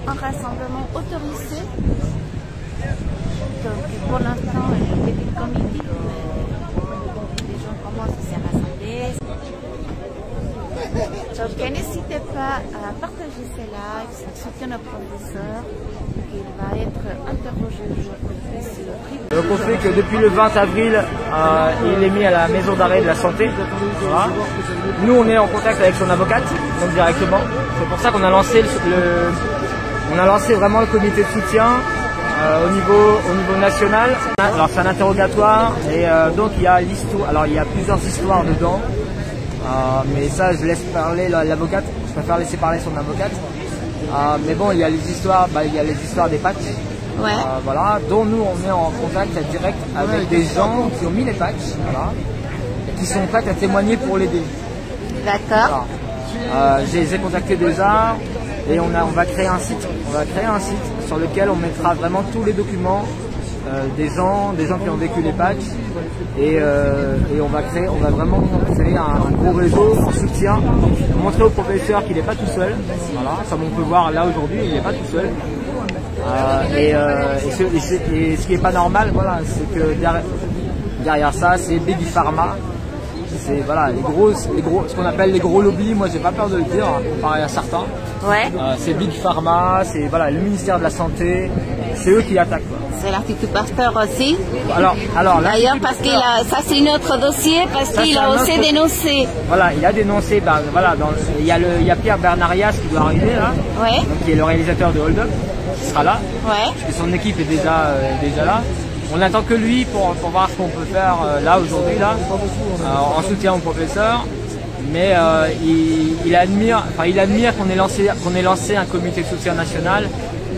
un rassemblement autorisé. Donc pour l'instant, le début comme il dit, les gens commencent à se rassembler. Donc n'hésitez pas à partager ces lives, soutien au professeur. Il va être interrogé aujourd'hui sur le Donc on sait que depuis le 20 avril, il est mis à la maison d'arrêt de la santé. Voilà. Nous on est en contact avec son avocate, donc directement. C'est pour ça qu'on a lancé on a lancé vraiment le comité de soutien au niveau national. Alors c'est un interrogatoire et donc il y a l'histoire. Alors il y a plusieurs histoires dedans. Mais ça je laisse parler l'avocate. Je préfère laisser parler son avocate. Mais bon, il y a les histoires, des patchs, ouais. Voilà, dont nous on est en contact direct avec des gens qui ont mis les patchs, voilà, et qui sont prêts à témoigner pour l'aider. D'accord. Voilà. Je les ai contactés déjà et on va créer un site. On va créer un site sur lequel on mettra vraiment tous les documents des gens qui ont vécu les patchs et on va vraiment créer un gros réseau en soutien, montrer au professeur qu'il n'est pas tout seul, voilà, comme on peut voir là aujourd'hui, il n'est pas tout seul. Et ce qui n'est pas normal, voilà, c'est que derrière ça, c'est Big Pharma. C'est voilà, ce qu'on appelle les gros lobbies, moi j'ai pas peur de le dire, comparé à certains. Ouais. C'est Big Pharma, c'est voilà, le ministère de la Santé, c'est eux qui attaquent. C'est l'Institut Pasteur aussi. Alors d'ailleurs, parce qu'il a, ça c'est notre dossier, parce qu'il a aussi dénoncé. Voilà, il a dénoncé, voilà, il y a Pierre Bernarias qui doit arriver là, ouais. Donc, qui est le réalisateur de Hold Up, qui sera là, ouais. Parce que son équipe est déjà là. On n'attend que lui pour voir ce qu'on peut faire là aujourd'hui, là, en soutien au professeur. Mais il admire qu'on ait lancé un comité de soutien national.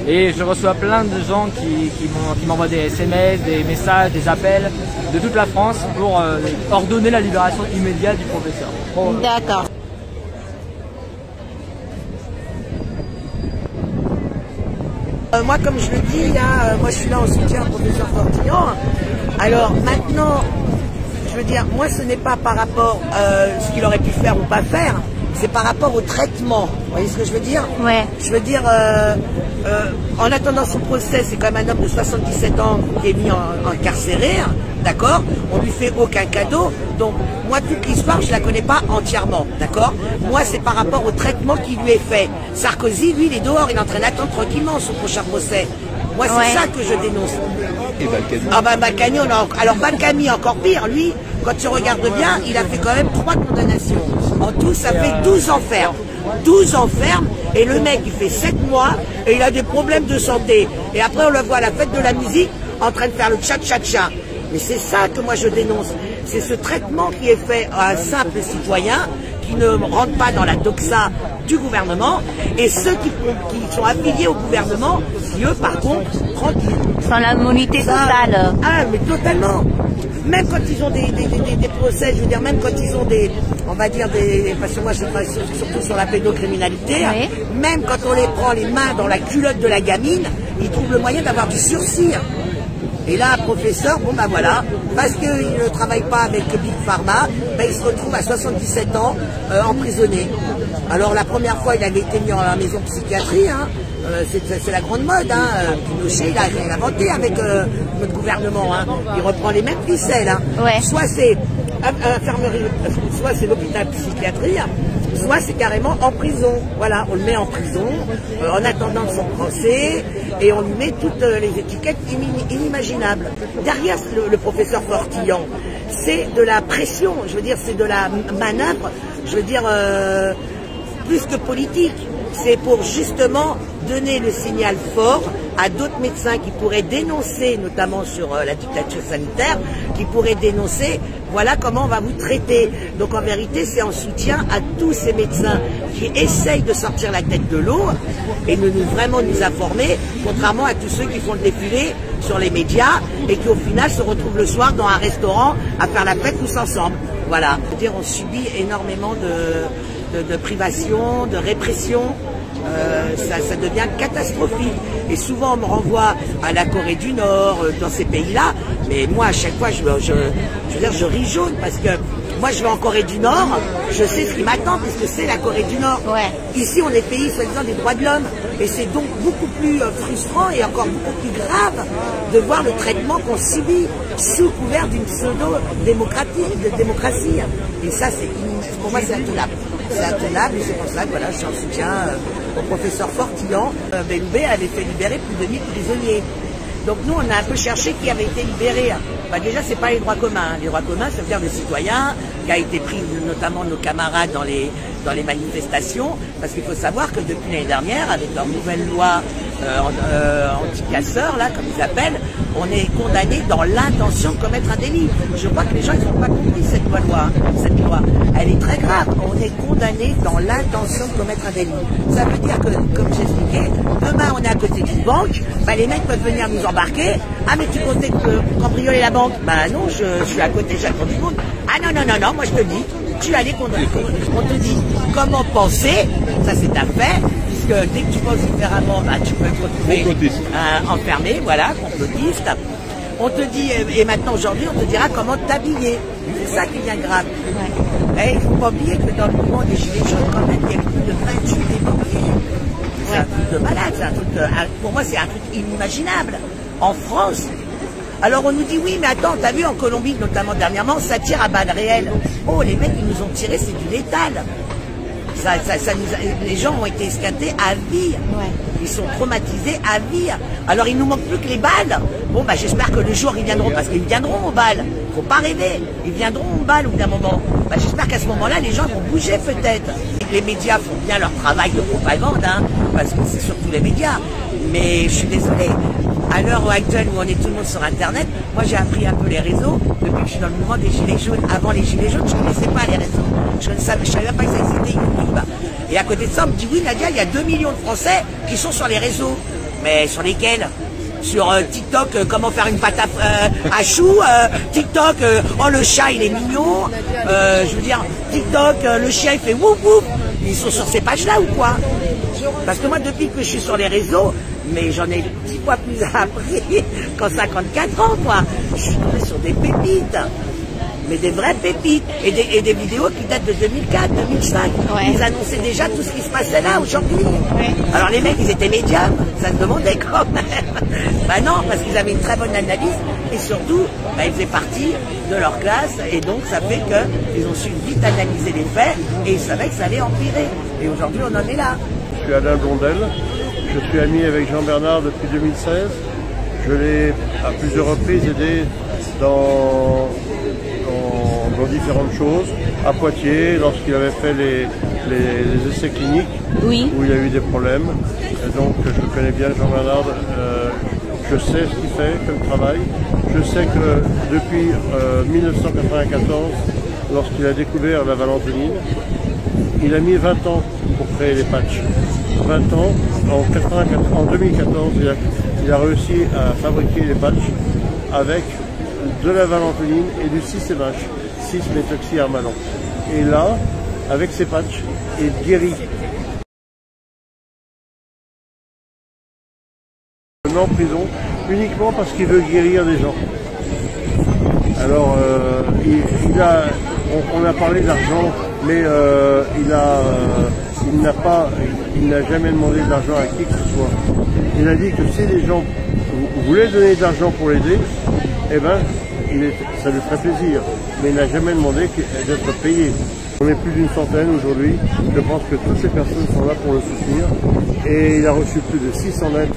Et je reçois plein de gens qui m'envoient des SMS, des messages, des appels de toute la France pour ordonner la libération immédiate du professeur. D'accord. Moi, comme je le dis, là, moi je suis là en soutien au professeur Fortillon. Alors maintenant, je veux dire, moi ce n'est pas par rapport à ce qu'il aurait pu faire ou pas faire, c'est par rapport au traitement. Vous voyez ce que je veux dire? Ouais. Je veux dire, en attendant son procès, c'est quand même un homme de 77 ans qui est mis incarcéré, d'accord? On lui fait aucun cadeau. Donc, moi, toute l'histoire, je la connais pas entièrement, d'accord? Moi, c'est par rapport au traitement qui lui est fait. Sarkozy, lui, il est dehors, il est en train d'attendre tranquillement son prochain procès. Moi, c'est ça que je dénonce. Et Balkany? Ah ben, Balkany, alors Balkany, encore pire, lui, quand tu regardes bien, il a fait quand même 3 condamnations. En tout, ça fait 12 ans ferme. 12 ans ferme, et le mec, il fait 7 mois, et il a des problèmes de santé. Et après, on le voit à la fête de la musique, en train de faire le tcha-tcha-tcha. Mais c'est ça que moi je dénonce. C'est ce traitement qui est fait à un simple citoyen, qui ne rentre pas dans la doxa du gouvernement, et ceux qui sont affiliés au gouvernement, qui eux, par contre, tranquilles. Sans l'immunité totale. Ah, mais totalement. Même quand ils ont des procès, je veux dire, même quand ils ont on va dire parce que moi je travaille surtout sur la pédocriminalité, oui. Même quand on les prend les mains dans la culotte de la gamine, ils trouvent le moyen d'avoir du sursis. Et là, un professeur, bon ben voilà, parce qu'il ne travaille pas avec Big Pharma, ben il se retrouve à 77 ans emprisonné. Alors la première fois, il avait été mis en maison de psychiatrie, hein. C'est la grande mode, hein. Pinochet, il a inventé avec notre gouvernement, hein. Il reprend les mêmes ficelles, hein. Ouais. Soit c'est infirmerie, soit c'est l'hôpital psychiatrie, soit c'est carrément en prison. Voilà, on le met en prison en attendant son procès et on lui met toutes les étiquettes inimaginables. Derrière le professeur Fortillon, c'est de la pression, je veux dire, c'est de la manœuvre, je veux dire, plus que politique. C'est pour justement donner le signal fort à d'autres médecins qui pourraient dénoncer, notamment sur la dictature sanitaire, qui pourraient dénoncer, voilà comment on va vous traiter. Donc en vérité, c'est en soutien à tous ces médecins qui essayent de sortir la tête de l'eau et de vraiment nous informer, contrairement à tous ceux qui font le défilé sur les médias et qui au final se retrouvent le soir dans un restaurant à faire la fête tous ensemble. Voilà. C'est-à-dire on subit énormément de privation, de répression. Ça devient catastrophique. Et souvent on me renvoie à la Corée du Nord, dans ces pays-là, mais moi à chaque fois je ris jaune parce que Moi, je vais en Corée du Nord, je sais ce qui m'attend, puisque c'est la Corée du Nord. Ouais. Ici, on est pays, soi-disant, des droits de l'homme. Et c'est donc beaucoup plus frustrant et encore beaucoup plus grave de voir le traitement qu'on subit sous couvert d'une pseudo-démocratie. Et ça, pour moi, c'est intenable. C'est intenable et c'est pour ça que voilà, je suis en soutien au professeur Fortillan. Belloubet avait fait libérer plus de 1000 prisonniers. Donc nous, on a un peu cherché qui avait été libéré. Bah déjà, c'est pas les droits communs. Les droits communs, ça veut dire des citoyens, qui a été pris notamment nos camarades dans les manifestations, parce qu'il faut savoir que depuis l'année dernière, avec leur nouvelle loi anti-casseurs, là, comme ils appellent, on est condamné dans l'intention de commettre un délit. Je crois que les gens, ils n'ont pas compris cette loi. Elle est très grave. On est condamné dans l'intention de commettre un délit. Ça veut dire que, comme j'expliquais, demain, on est à côté d'une banque, bah, les mecs peuvent venir nous embarquer. Ah, mais tu comptais cambrioler la banque? Bah non, je suis à côté, j'attends du monde. Ah non, moi je te dis, tu allais condamner. On te dit comment penser, ça c'est un fait, puisque dès que tu penses différemment, bah, tu peux te retrouver enfermé, voilà, complotiste. On te dit, et maintenant aujourd'hui, on te dira comment t'habiller. C'est ça qui devient grave. Ouais. Et il ne faut pas oublier que dans le mouvement des Gilets jaunes, quand même, il y a plus de 28 déportés. C'est un truc de malade, c'est un truc pour moi c'est un truc inimaginable. En France. Alors on nous dit oui mais attends, t'as vu en Colombie notamment dernièrement, ça tire à balles réelles. Oh les mecs ils nous ont tiré, c'est du létal. Les gens ont été esquintés à vie. Ouais. Ils sont traumatisés à vie. Alors il nous manque plus que les balles. Bon bah j'espère que le jour ils viendront, parce qu'ils viendront aux balles. Faut pas rêver. Ils viendront aux balles au bout d'un moment. Bah, j'espère qu'à ce moment-là, les gens vont bouger peut-être. Les médias font bien leur travail de propagande, hein, parce que c'est surtout les médias. Mais je suis désolée. À l'heure actuelle où on est tout le monde sur Internet, moi j'ai appris un peu les réseaux depuis que je suis dans le mouvement des Gilets jaunes. Avant les Gilets jaunes, je ne connaissais pas les réseaux. Je ne savais même pas que ça existait YouTube. Et à côté de ça, on me dit oui Nadia, il y a 2 millions de Français qui sont sur les réseaux. Mais sur lesquels? Sur TikTok, comment faire une pâte à choux, TikTok, oh le chat il est mignon, je veux dire, TikTok, le chien il fait wouf wouf. Ils sont sur ces pages-là ou quoi? Parce que moi depuis que je suis sur les réseaux, mais j'en ai 10 fois plus appris qu'en 54 ans quoi. Je suis tombé sur des pépites. Mais des vraies pépites, et des vidéos qui datent de 2004, 2005. Ouais. Ils annonçaient déjà tout ce qui se passait là aujourd'hui. Ouais. Alors les mecs, ils étaient médiums, ça se demandait quand même. Bah non, parce qu'ils avaient une très bonne analyse, et surtout, bah, ils faisaient partie de leur classe, et donc ça fait qu'ils ont su vite analyser les faits, et ils savaient que ça allait empirer. Et aujourd'hui, on en est là. Je suis Alain Blondel, je suis ami avec Jean Bernard depuis 2016. Je l'ai à plusieurs reprises aidé dans différentes choses, à Poitiers, lorsqu'il avait fait les essais cliniques, oui, où il y a eu des problèmes. Et donc je connais bien Jean Bernard, je sais ce qu'il fait comme travail. Je sais que depuis 1994, lorsqu'il a découvert la valentonine, il a mis 20 ans pour créer les patchs. 20 ans, en 2014, il a réussi à fabriquer les patchs avec de la valentonine et du 6-MH, 6-méthoxyhermalan. Et là, avec ces patchs, il guérit. Il est en prison uniquement parce qu'il veut guérir des gens. Alors, on a parlé d'argent, mais il n'a jamais demandé de l'argent à qui que ce soit. Il a dit que si les gens voulaient donner de l'argent pour l'aider, eh ben, ça lui ferait plaisir, mais il n'a jamais demandé d'être payé. On est plus d'une centaine aujourd'hui, je pense que toutes ces personnes sont là pour le soutenir, et il a reçu plus de 600 lettres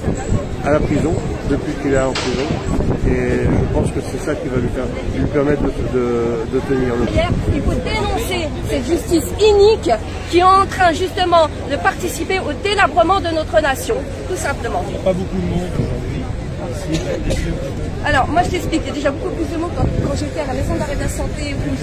à la prison, depuis qu'il est en prison, et je pense que c'est ça qui va lui permettre de tenir le coup. Il faut dénoncer cette justice inique qui est en train justement de participer au délabrement de notre nation, tout simplement. Il n'y a pas beaucoup de monde aujourd'hui. Alors, moi je t'explique, il y a déjà beaucoup plus de monde quand j'étais à la maison d'arrêt de la santé, où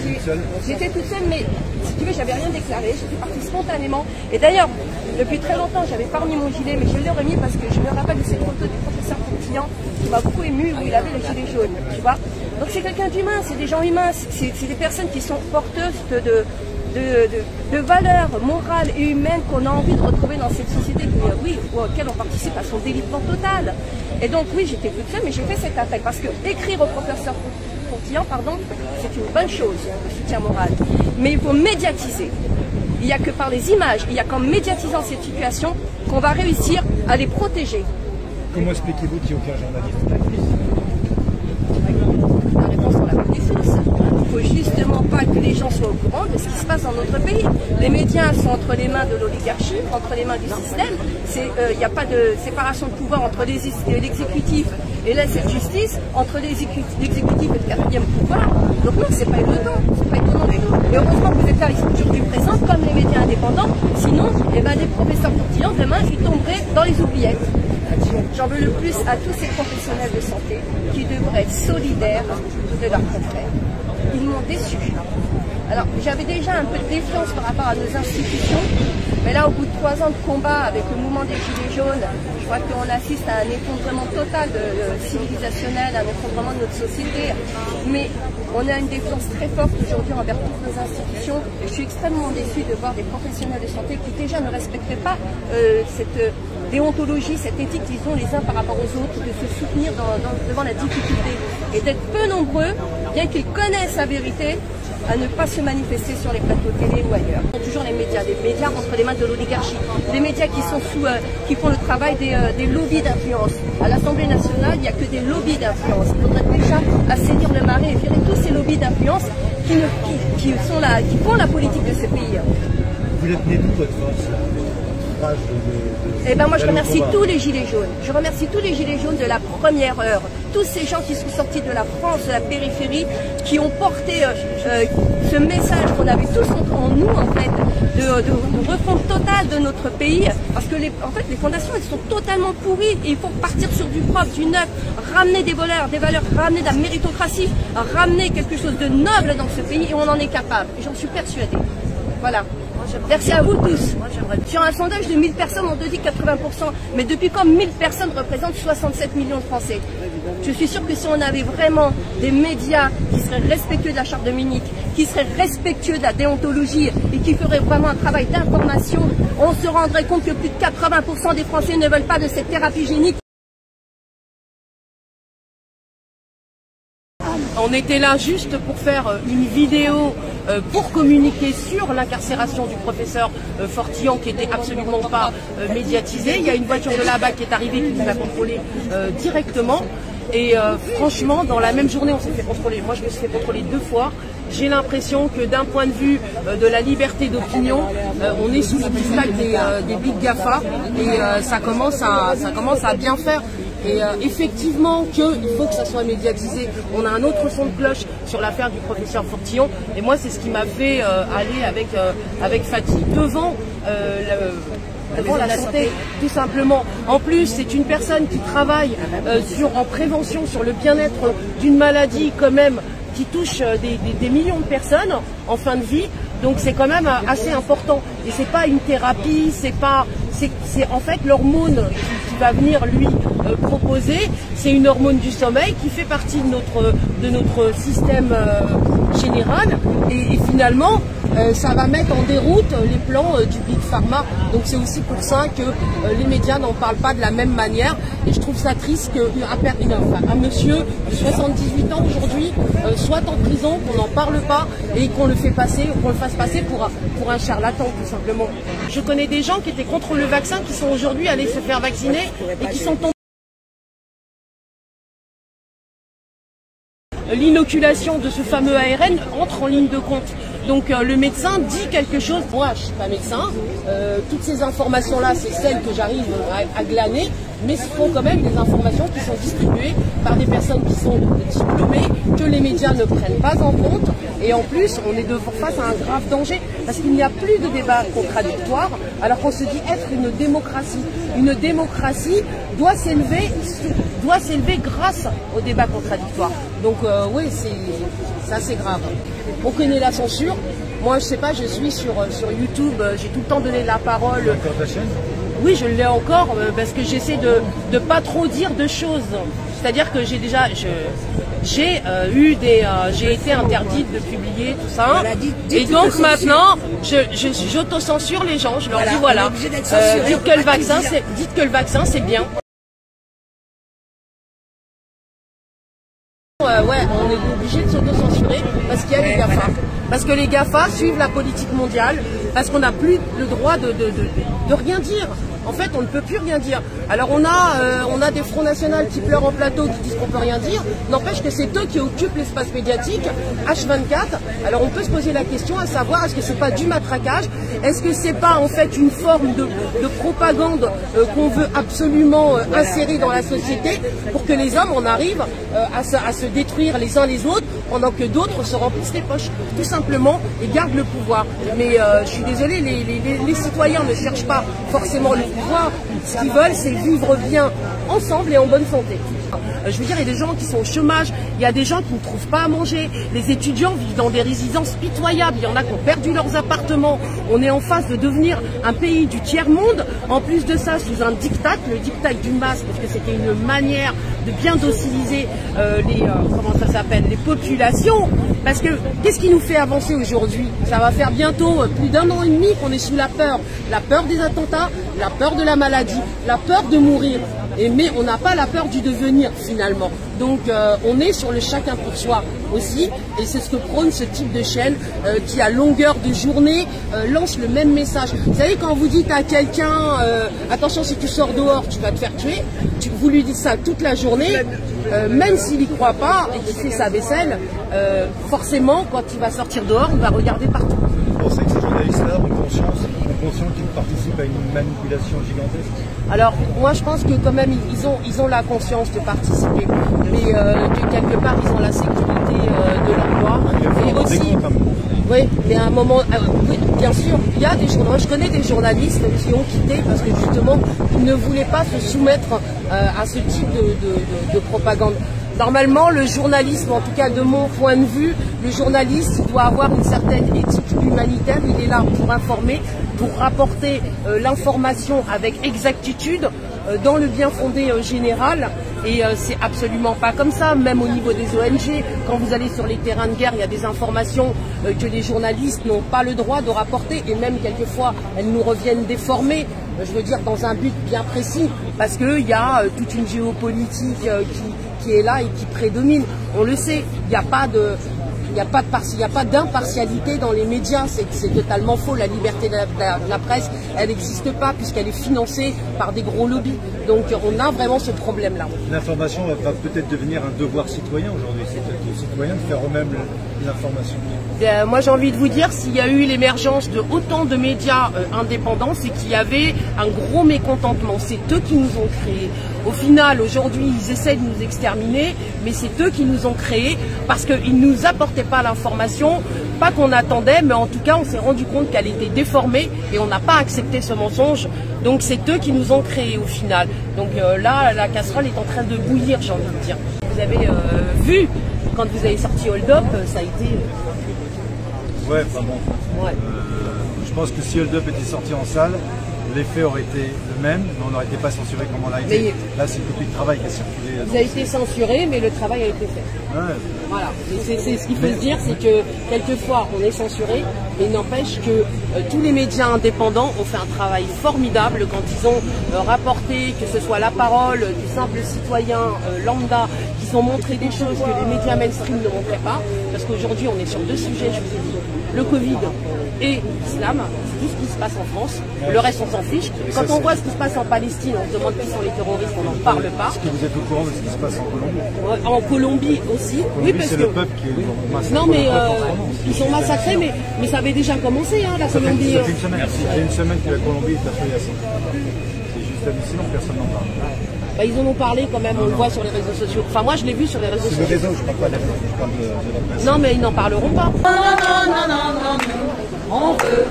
j'étais toute seule, mais si tu veux, j'avais rien déclaré, j'étais partie spontanément. Et d'ailleurs, depuis très longtemps, j'avais pas remis mon gilet, mais je l'ai remis parce que je me rappelle de cette photo du professeur Fortillan qui m'a beaucoup ému, où il avait le gilet jaune, tu vois. Donc c'est quelqu'un d'humain, c'est des gens humains, c'est des personnes qui sont porteuses de valeurs morales et humaines qu'on a envie de retrouver dans cette société auquel on participe à son délitement total. Et donc oui, j'étais toute seule, mais j'ai fait cet appel parce que écrire au professeur Courtillon, pardon, c'est une bonne chose, le soutien moral. Mais il faut médiatiser. Il n'y a que par les images, il n'y a qu'en médiatisant cette situation qu'on va réussir à les protéger. Comment expliquez-vous qu'il n'y a aucun journaliste? La réponse, on la connaît tous. Il ne faut justement pas que les gens soient au courant de ce qui se passe dans notre pays. Les médias sont entre les mains de l'oligarchie, entre les mains du système. Il n'y a pas de séparation de pouvoir entre l'exécutif et la justice, entre l'exécutif et le quatrième pouvoir. Donc non, c'est pas étonnant. C'est pas étonnant du tout. Et heureusement que vous êtes là aujourd'hui présents, comme les médias indépendants. Sinon, les professeurs Courtillon, demain, ils tomberaient dans les oubliettes. J'en veux le plus à tous ces professionnels de santé qui devraient être solidaires de leurs confrères. Ils m'ont déçu. Alors, j'avais déjà un peu de défiance par rapport à nos institutions, mais là, au bout de 3 ans de combat avec le mouvement des Gilets jaunes, je crois qu'on assiste à un effondrement total civilisationnel, un effondrement de notre société. Mais on a une défiance très forte aujourd'hui envers toutes nos institutions. Je suis extrêmement déçue de voir des professionnels de santé qui déjà ne respecteraient pas cette déontologie, cette éthique qu'ils ont les uns par rapport aux autres, de se soutenir devant la difficulté et d'être peu nombreux, bien qu'ils connaissent la vérité, à ne pas se manifester sur les plateaux télé ou ailleurs. Toujours les médias entre les mains de l'oligarchie, des médias qui sont qui font le travail des lobbies d'influence. À l'Assemblée nationale, il n'y a que des lobbies d'influence. Il faudrait déjà assainir le marais et virer tous ces lobbies d'influence qui font la politique de ce pays. Vous l'êtes né d'où votre force? Eh ben moi je remercie tous les Gilets jaunes. Je remercie tous les Gilets jaunes de la première heure. Tous ces gens qui sont sortis de la France, de la périphérie, qui ont porté ce message qu'on avait tous en nous en fait, de refonte totale de notre pays. Parce que en fait les fondations elles sont totalement pourries et il faut partir sur du propre, du neuf, ramener des valeurs, ramener de la méritocratie, ramener quelque chose de noble dans ce pays et on en est capable. Et j'en suis persuadée. Voilà. Merci à vous tous. Sur un sondage de 1000 personnes, on te dit 80%. Mais depuis quand 1000 personnes représentent 67 millions de Français? Je suis sûre que si on avait vraiment des médias qui seraient respectueux de la charte de Munich, qui seraient respectueux de la déontologie et qui feraient vraiment un travail d'information, on se rendrait compte que plus de 80% des Français ne veulent pas de cette thérapie génique. On était là juste pour faire une vidéo pour communiquer sur l'incarcération du professeur Fortillon qui n'était absolument pas médiatisé. Il y a une voiture de là-bas qui est arrivée qui nous a contrôlé directement. Et franchement, dans la même journée, on s'est fait contrôler. Moi, je me suis fait contrôler 2 fois. J'ai l'impression que d'un point de vue de la liberté d'opinion, on est sous le diktat des big GAFA et ça commence à bien faire. Et effectivement il faut que ça soit médiatisé. On a un autre son de cloche sur l'affaire du professeur Fortillon et moi c'est ce qui m'a fait aller avec Fatih devant la santé, tout simplement. En plus, c'est une personne qui travaille en prévention sur le bien-être d'une maladie quand même qui touche des millions de personnes en fin de vie. Donc c'est quand même assez important. Et c'est pas une thérapie, c'est en fait l'hormone qui va venir lui proposer. C'est une hormone du sommeil qui fait partie de notre système général. Et finalement, ça va mettre en déroute les plans du Big Pharma. Donc c'est aussi pour ça que les médias n'en parlent pas de la même manière. Et je trouve ça triste qu'un monsieur de 78 ans aujourd'hui soit en prison, qu'on n'en parle pas et qu'on le fasse passer pour un charlatan tout simplement. Je connais des gens qui étaient contre le vaccin qui sont aujourd'hui allés se faire vacciner et qui sont tombés. L'inoculation de ce fameux ARN entre en ligne de compte. Donc le médecin dit quelque chose. Moi, je ne suis pas médecin. Toutes ces informations-là, c'est celles que j'arrive à glaner. Mais ce sont quand même des informations qui sont distribuées par des personnes qui sont diplômées, que les médias ne prennent pas en compte. Et en plus, on est face à un grave danger, parce qu'il n'y a plus de débat contradictoire, alors qu'on se dit être une démocratie. Une démocratie doit s'élever grâce au débat contradictoire. Donc oui, c'est assez grave. On connaît la censure. Moi, je sais pas, je suis sur YouTube, j'ai tout le temps donné la parole. Encore ta chaîne ? Oui, je l'ai encore parce que j'essaie de pas trop dire de choses. C'est-à-dire que j'ai été interdite de publier tout ça. Et donc maintenant, j'auto-censure les gens. Je leur dis voilà, dites que le vaccin c'est bien. Ouais, est obligé de s'auto-censurer parce qu'il y a les GAFA. Parce que les GAFA suivent la politique mondiale, parce qu'on n'a plus le droit de rien dire. En fait, on ne peut plus rien dire. Alors on a des fronts nationaux qui pleurent en plateau, qui disent qu'on peut rien dire. N'empêche que c'est eux qui occupent l'espace médiatique H24. Alors on peut se poser la question à savoir, est-ce que c'est pas du matraquage? Est-ce que c'est pas en fait une forme de propagande qu'on veut absolument insérer dans la société pour que les hommes en arrivent à se détruire les uns les autres pendant que d'autres se remplissent les poches, tout simplement, et gardent le pouvoir. Mais je suis désolée, les citoyens ne cherchent pas forcément le pouvoir. Ce qu'ils veulent, c'est vivre bien ensemble et en bonne santé. Je veux dire, il y a des gens qui sont au chômage, il y a des gens qui ne trouvent pas à manger, les étudiants vivent dans des résidences pitoyables, il y en a qui ont perdu leurs appartements. On est en phase de devenir un pays du tiers-monde, en plus de ça sous un diktat, le diktat du masque, parce que c'était une manière de bien dociliser les populations. Parce que qu'est-ce qui nous fait avancer aujourd'hui? Ça va faire bientôt plus d'1 an et demi qu'on est sous la peur des attentats, la peur de la maladie, la peur de mourir. Mais on n'a pas la peur du devenir finalement. Donc on est sur le chacun pour soi aussi, et c'est ce que prône ce type de chaîne qui à longueur de journée lance le même message. Vous savez, quand vous dites à quelqu'un attention, si tu sors dehors tu vas te faire tuer, vous lui dites ça toute la journée, même s'il n'y croit pas et qu'il fait sa vaisselle, forcément quand il va sortir dehors il va regarder partout. Vous pensez que ces journalistes-là ont conscience qu'ils participent à une manipulation gigantesque? Alors moi je pense que quand même ils ont la conscience de participer, mais que quelque part ils ont la sécurité de l'emploi. Et aussi, oui, mais à un moment, oui, bien sûr, il y a des journalistes, je connais des journalistes qui ont quitté parce que justement ils ne voulaient pas se soumettre à ce type de propagande. Normalement, le journalisme, en tout cas de mon point de vue, le journaliste doit avoir une certaine éthique humanitaire. Il est là pour informer, pour rapporter l'information avec exactitude, dans le bien fondé général. Et c'est absolument pas comme ça, même au niveau des ONG. Quand vous allez sur les terrains de guerre, il y a des informations que les journalistes n'ont pas le droit de rapporter, et même quelquefois elles nous reviennent déformées, je veux dire dans un but bien précis, parce qu'il y a toute une géopolitique qui est là et qui prédomine. On le sait, il n'y a pas d'impartialité dans les médias, c'est totalement faux. La liberté de la presse, elle n'existe pas puisqu'elle est financée par des gros lobbies. Donc on a vraiment ce problème-là. L'information va peut-être devenir un devoir citoyen aujourd'hui, c'est aux citoyens de faire eux-mêmes l'information. Moi j'ai envie de vous dire, s'il y a eu l'émergence de autant de médias indépendants, c'est qu'il y avait un gros mécontentement. C'est eux qui nous ont créés. Au final, aujourd'hui, ils essaient de nous exterminer, mais c'est eux qui nous ont créés parce qu'ils ne nous apportaient pas l'information, pas qu'on attendait, mais en tout cas, on s'est rendu compte qu'elle était déformée et on n'a pas accepté ce mensonge. Donc c'est eux qui nous ont créés au final. Donc là, la casserole est en train de bouillir, j'ai envie de dire. Vous avez vu, quand vous avez sorti Hold Up, ça a été... Ouais, pas bon. Ouais. Je pense que si Hold Up était sorti en salle, l'effet aurait été le même, mais on n'aurait été pas censuré comme on l'a été. Là, c'est une copie de travail qui a circulé. Vous avez été censuré, mais le travail a été fait. Ouais. Voilà. C'est ce qu'il faut se dire, c'est que quelquefois on est censuré, mais il n'empêche que tous les médias indépendants ont fait un travail formidable quand ils ont rapporté, que ce soit La Parole, du simple citoyen lambda, qui ont montré des choses que les médias mainstream ne montraient pas. Parce qu'aujourd'hui, on est sur deux sujets, je vous ai dit, le Covid et l'islam, c'est tout ce qui se passe en France. Le reste, on s'en fiche. Quand on voit ce qui se passe en Palestine, on se demande qui sont les terroristes, on n'en parle pas. Est-ce que vous êtes au courant de ce qui se passe en Colombie? En Colombie aussi. Oui, parce c'est que... le peuple qui est massacré. Non, mais ils sont massacrés, mais ça avait déjà commencé, hein, la Colombie. Ça fait une semaine. Il y a une semaine que la Colombie est affaiblie à ça. C'est juste hallucinant, personne n'en parle. Bah, ils en ont parlé quand même, on le voit sur les réseaux sociaux. Enfin, moi, je l'ai vu sur les réseaux sociaux. C'est le réseau, je parle pas de la presse, je parle de la presse. Non, mais ils n'en parleront pas. Non, on veut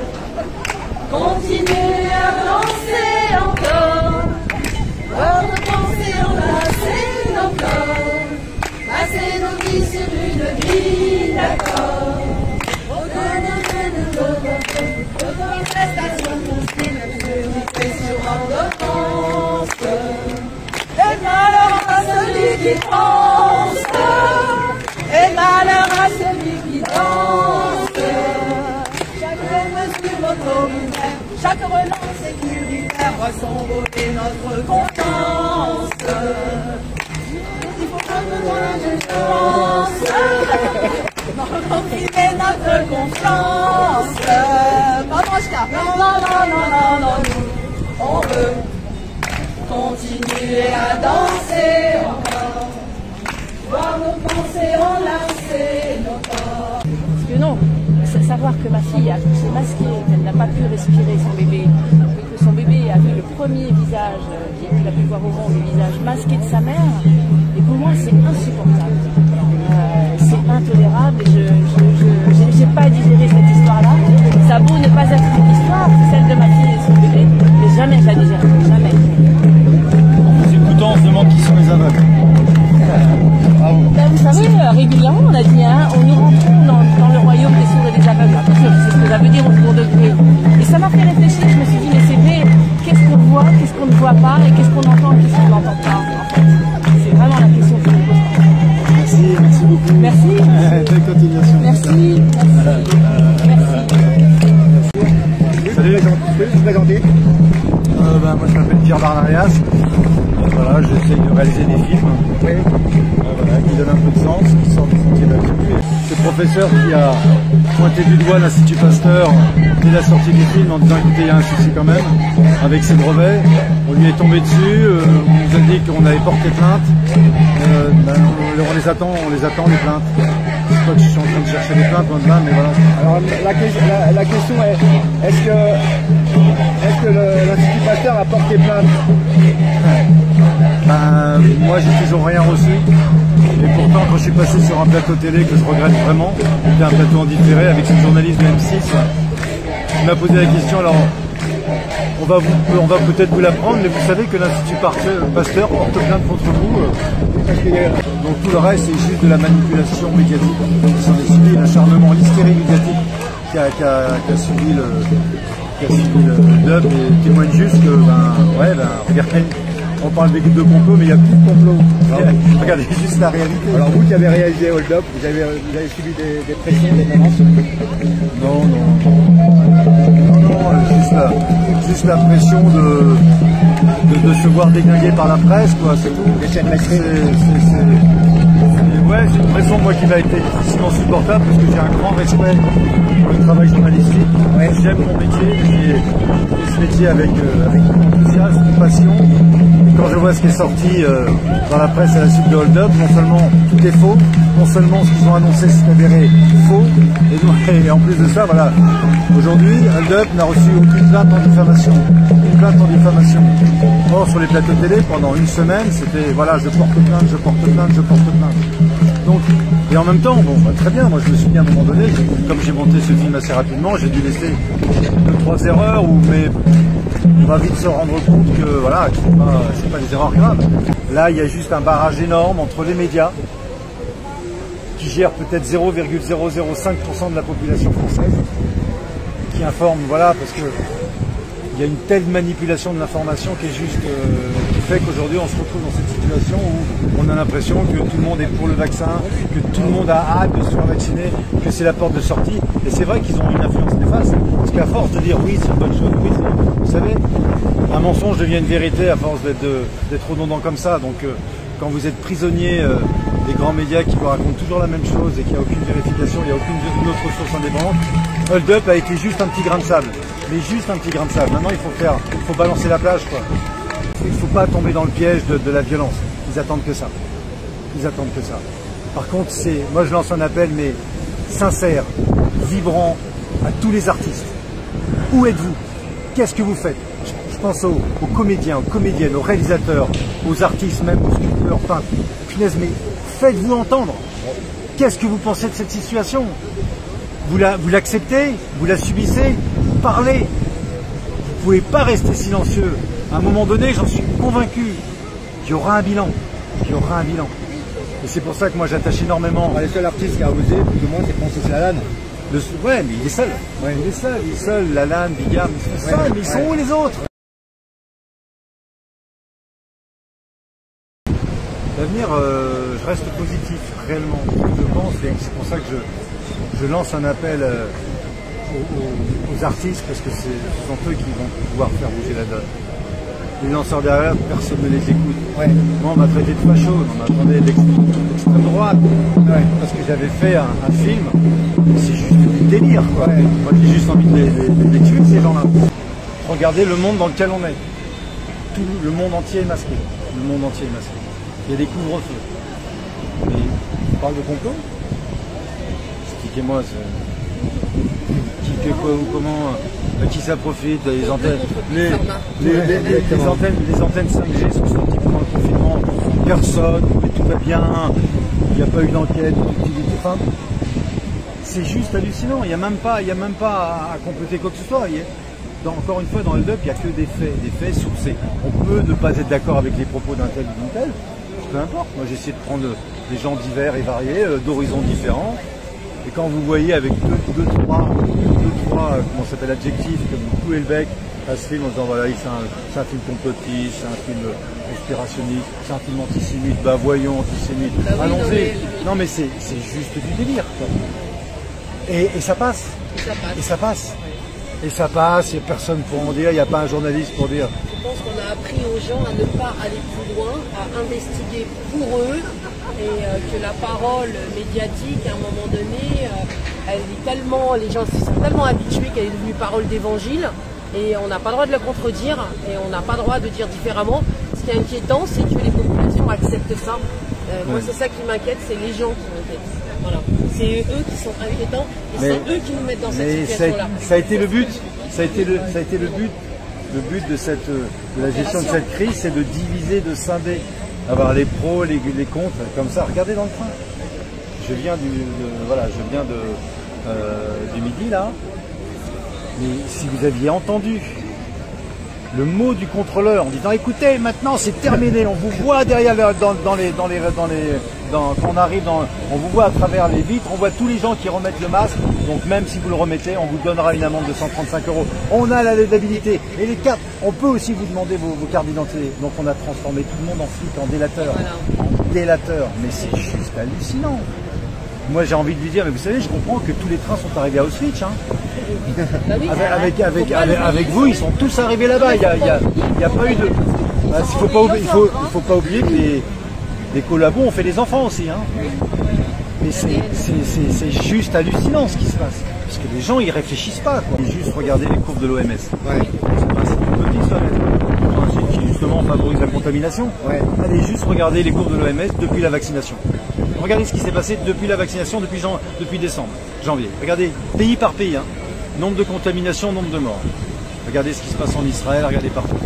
continuer à danser encore, repenser, enlacer nos corps, passer nos vies sur une vie d'accord. Contestation continue sur ordonnance. Et malheur à celui qui pense, et malheur à celui qui danse. Chaque relance sécuritaire va s'envoler notre confiance. Il faut que besoin d'urgence. Confirmer notre confiance. Non, non, non, non, non, non, nous, on veut continuer à danser encore, voir nos pensées enlacer nos corps. Parce que non, savoir que ma fille a pu se masquer, qu'elle n'a pas pu respirer son bébé, que son bébé a vu le premier visage qu'il a pu voir au monde, le visage masqué de sa mère, et pour moi c'est insupportable. C'est intolérable et je n'ai pas digéré cette histoire-là. Ça a beau ne pas être une histoire, c'est celle de ma fille et son bébé, mais jamais je la digère, jamais. En vous écoutant, on se demande qui sont les aveugles. Ben, vous savez, régulièrement on a dit, hein, nous rentrons dans le royaume des sourds et des aveugles. Attention, c'est ce que ça veut dire au second degré. Et ça m'a fait réfléchir, je me suis dit, mais c'est vrai, qu'est-ce qu'on voit, qu'est-ce qu'on ne voit pas, et qu'est-ce qu'on entend, qu'est-ce qu'on n'entend pas, en fait. C'est vraiment la question que je me pose. Merci beaucoup. Merci. Belle continuation. Merci. Salut les gens, vous pouvez vous présenter? Moi je m'appelle Pierre Barnarias. Voilà, j'essaye de réaliser des films qui donnent un peu de sens, qui sortent du sentier battu. C'est le professeur qui a pointé du doigt l'Institut Pasteur dès la sortie du film en disant écoutez, il y a un souci quand même avec ses brevets. On lui est tombé dessus, on nous a dit qu'on avait porté plainte. On les attend les plaintes. Je crois que je suis en train de chercher des plaintes, loin de là, mais voilà. Alors la question est, est-ce que l'Institut Pasteur a porté plainte? Moi j'ai toujours rien reçu. Et pourtant quand je suis passé sur un plateau télé que je regrette vraiment, c'était un plateau en différé avec une journaliste de M6 qui m'a posé la question, alors on va peut-être vous l'apprendre, mais vous savez que l'Institut Pasteur porte plainte contre vous. Donc tout le reste c'est juste de la manipulation médiatique qui s'en est suivi, l'acharnement, l'hystérie médiatique qui a suivi le dub et témoigne juste que regardez, on parle des de complot mais il n'y a plus de complot. Regardez juste la réalité. Alors vous qui avez réalisé Hold Up, vous avez subi des pressions, des menaces? Non, juste la pression de se voir déglinguer par la presse, quoi, c'est tout. C'est une pression moi qui m'a été difficilement supportable parce que j'ai un grand respect pour le travail journalistique. J'aime mon métier, j'ai fait ce métier avec enthousiasme, passion. Et quand je vois ce qui est sorti dans la presse à la suite de Hold Up, non seulement tout est faux, non seulement ce qu'ils ont annoncé s'est avéré faux, et en plus de ça, voilà, aujourd'hui, Hold Up n'a reçu aucune plainte en diffamation. Or, sur les plateaux télé, pendant une semaine, c'était, voilà, je porte plainte. Donc, et en même temps, très bien, moi je me suis dit à un moment donné, comme j'ai monté ce film assez rapidement, j'ai dû laisser 2-3 erreurs, mais on va vite se rendre compte que, voilà, c'est pas des erreurs graves. Là, il y a juste un barrage énorme entre les médias, qui gèrent peut-être 0,005% de la population française, qui informent, voilà, parce que il y a une telle manipulation de l'information qui est juste, qui fait qu'aujourd'hui on se retrouve dans cette situation où on a l'impression que tout le monde est pour le vaccin, que tout le monde a hâte de se faire vacciner, que c'est la porte de sortie. Et c'est vrai qu'ils ont une influence néfaste, parce qu'à force de dire oui c'est une bonne chose, oui, vous savez, un mensonge devient une vérité à force d'être redondant comme ça. Donc quand vous êtes prisonnier des grands médias qui vous racontent toujours la même chose et qu'il n'y a aucune vérification, il n'y a aucune autre source indépendante, Hold Up a été juste un petit grain de sable. Mais juste un petit grain de sable. Maintenant, il faut balancer la plage, quoi. Il ne faut pas tomber dans le piège de la violence. Ils attendent que ça. Par contre, moi je lance un appel, mais sincère, vibrant, à tous les artistes. Où êtes-vous? Qu'est-ce que vous faites? Je pense aux comédiens, aux comédiennes, aux réalisateurs, aux artistes même, aux sculpteurs, peintres. Punaise, mais faites-vous entendre. Qu'est-ce que vous pensez de cette situation? Vous l'acceptez? Vous la subissez? Parlez. Vous ne pouvez pas rester silencieux. À un moment donné, j'en suis convaincu qu'il y aura un bilan. Et c'est pour ça que moi j'attache énormément. Le seul artiste qui a osé, plus ou moins, c'est Francis Lalanne. Ouais, mais il est seul. Ouais. Il est seul. Lalanne, Bigard, ils sont seuls. Mais ils sont où les autres? L'avenir, je reste positif, réellement. Je pense, et c'est pour ça que je lance un appel aux artistes, parce que ce sont eux qui vont pouvoir faire bouger la donne. les lanceurs d'alerte, personne ne les écoute. Ouais. Moi, on m'a traité de facho, on m'a traité d'extrême droite, parce que j'avais fait un film. C'est juste du délire, quoi. Ouais. Moi, j'ai juste envie de les tuer, ces gens-là. Regardez le monde dans lequel on est. Tout le monde entier est masqué. Le monde entier est masqué. Il y a des couvre-feux. Mais on parle de complot? Expliquez-moi, comment, qui ça profite, les antennes, les antennes 5G sont sorties pendant le confinement, personne, mais tout va bien, il n'y a pas eu d'enquête, enfin, c'est juste hallucinant, il n'y a même pas à compléter quoi que ce soit. Encore une fois, dans le Hold Up, il n'y a que des faits sourcés. On peut ne pas être d'accord avec les propos d'un tel ou d'un tel, peu importe. Moi, j'essaie de prendre des gens divers et variés, d'horizons différents. Et quand vous voyez avec deux, trois comment ça s'appelle, adjectifs, comme clouer le bec à ce film en disant voilà, c'est un film complotiste, c'est un film conspirationniste, c'est un film antisémite, bah voyons, antisémite, allons-y. Non mais c'est juste du délire, quoi. Et ça passe. Et ça passe. Et ça passe, il n'y a personne pour en dire, il n'y a pas un journaliste pour dire. Je pense qu'on a appris aux gens à ne pas aller plus loin, à investiguer pour eux, et que la parole médiatique, à un moment donné, elle est tellement, les gens sont tellement habitués qu'elle est devenue parole d'évangile, et on n'a pas le droit de la contredire, et on n'a pas le droit de dire différemment. Ce qui est inquiétant, c'est que les populations acceptent ça. Moi, c'est ça qui m'inquiète, c'est les gens qui m'inquiètent. Voilà. C'est eux qui sont inquiétants, et c'est eux qui nous mettent dans cette situation-là. Ça a été le but. Ça a été le but. Le but de la gestion de cette crise, c'est de diviser, de scinder, avoir les pros, les contre, comme ça. Regardez dans le train. Je viens du midi là. Mais si vous aviez entendu le mot du contrôleur en disant écoutez, maintenant c'est terminé, on vous voit derrière quand on arrive on vous voit à travers les vitres, on voit tous les gens qui remettent le masque, donc même si vous le remettez, on vous donnera une amende de 135 €. On a la légibilité et les cartes, on peut aussi vous demander vos cartes d'identité. Donc on a transformé tout le monde en flic, en délateur. Voilà. En délateur, mais c'est juste hallucinant. Moi j'ai envie de lui dire, mais vous savez, je comprends que tous les trains sont arrivés à Auschwitz. Hein. Avec vous, ils sont tous arrivés là-bas. Il n'y a pas eu de. Il ne faut pas oublier que les collabos ont fait des enfants aussi. Hein. Mais c'est juste hallucinant ce qui se passe. Parce que les gens, ils réfléchissent pas. Quoi. Ils juste regarder les courbes de l'OMS. Ouais. Qui justement favorise la contamination. Ouais. Allez juste regarder les courbes de l'OMS depuis la vaccination. Regardez ce qui s'est passé depuis la vaccination, depuis décembre, janvier. Regardez, pays par pays, hein. Nombre de contaminations, nombre de morts. Regardez ce qui se passe en Israël, regardez partout.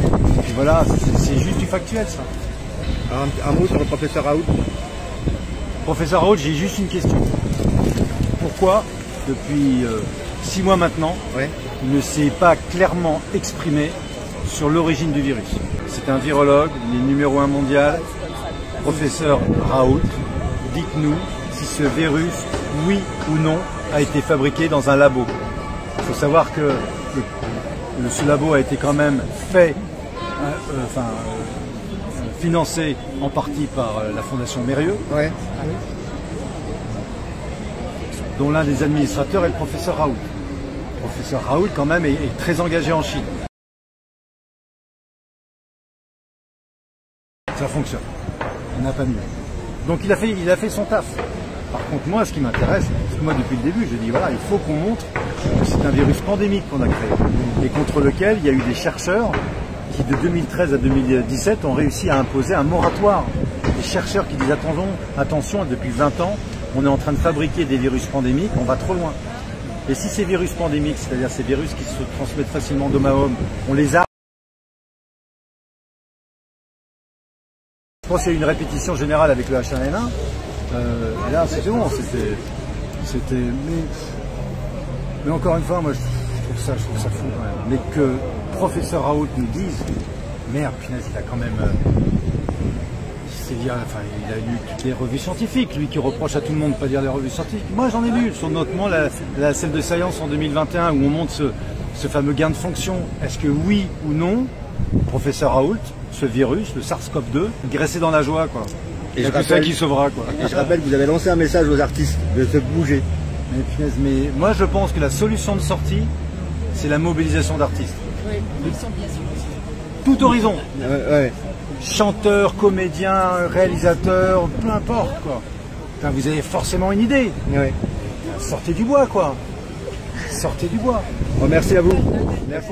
Et voilà, c'est juste du factuel, ça. Un mot sur le professeur Raoult. Professeur Raoult, j'ai juste une question. Pourquoi, depuis 6 mois maintenant, il ne s'est pas clairement exprimé sur l'origine du virus? C'est un virologue, il est numéro 1 mondial, professeur Raoult. Dites-nous si ce virus, oui ou non, a été fabriqué dans un labo. Il faut savoir que ce labo a été quand même fait, financé en partie par la Fondation Mérieux, dont l'un des administrateurs est le professeur Raoult. Le professeur Raoult, quand même, est très engagé en Chine. Ça fonctionne. On n'a pas mieux. Donc il a fait son taf. Par contre moi ce qui m'intéresse, c'est que moi depuis le début je dis voilà, il faut qu'on montre que c'est un virus pandémique qu'on a créé et contre lequel il y a eu des chercheurs qui de 2013 à 2017 ont réussi à imposer un moratoire. Des chercheurs qui disent attention, depuis 20 ans on est en train de fabriquer des virus pandémiques, on va trop loin. Et si ces virus pandémiques, c'est-à-dire ces virus qui se transmettent facilement d'homme à homme, on les a. Je pense qu'il y a eu une répétition générale avec le H1N1. Et là, c'était bon. Mais encore une fois, moi, je trouve ça fou quand même. Mais que professeur Raoult nous dise, merde, punaise, il a quand même. Il a lu toutes les revues scientifiques, lui qui reproche à tout le monde de ne pas lire les revues scientifiques. Moi, j'en ai lu, notamment celle de Science en 2021, où on montre ce fameux gain de fonction. Est-ce que oui ou non, professeur Raoult, ce virus, le SARS-CoV-2, graisser dans la joie, quoi. Et il y a que ça qui sauvera, quoi. Et je rappelle que vous avez lancé un message aux artistes de se bouger. Mais moi, je pense que la solution de sortie, c'est la mobilisation d'artistes. Oui, ils sont bien sûr. tout horizon. Ouais. Chanteur, comédien, réalisateur, peu importe quoi. Enfin, vous avez forcément une idée. Ouais. Sortez du bois quoi. Sortez du bois. Bon, merci à vous. Merci.